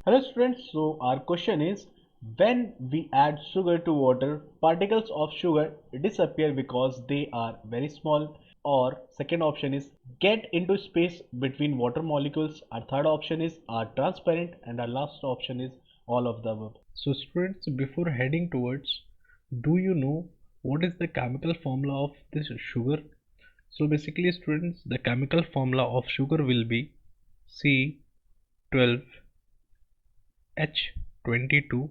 Hello students, so our question is, when we add sugar to water, particles of sugar disappear because they are very small, or second option is get into space between water molecules, our third option is are transparent, and our last option is all of the above. So students, before heading towards, do you know what is the chemical formula of this sugar? So basically students, the chemical formula of sugar will be C12 H22O11.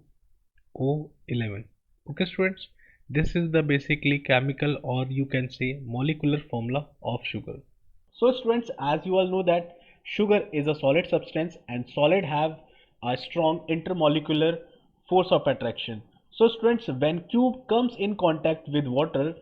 Okay students, this is the basically chemical, or you can say molecular formula of sugar. So students, as you all know that sugar is a solid substance and solid have a strong intermolecular force of attraction. So students, when cube comes in contact with water,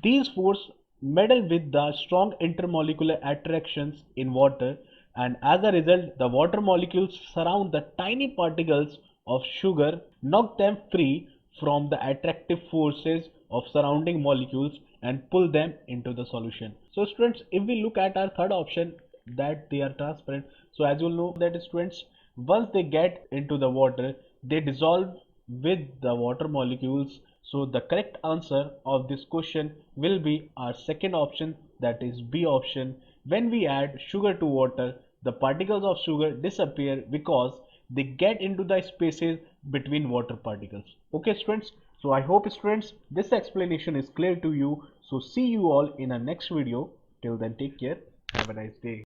these force meddle with the strong intermolecular attractions in water, and as a result the water molecules surround the tiny particles of sugar, knock them free from the attractive forces of surrounding molecules and pull them into the solution. So students, if we look at our third option, that they are transparent, so as you know that students, once they get into the water, they dissolve with the water molecules. So the correct answer of this question will be our second option, that is B option. When we add sugar to water, the particles of sugar disappear because they get into the spaces between water particles. Okay students, so I hope students this explanation is clear to you. So see you all in a next video. Till then, take care, have a nice day.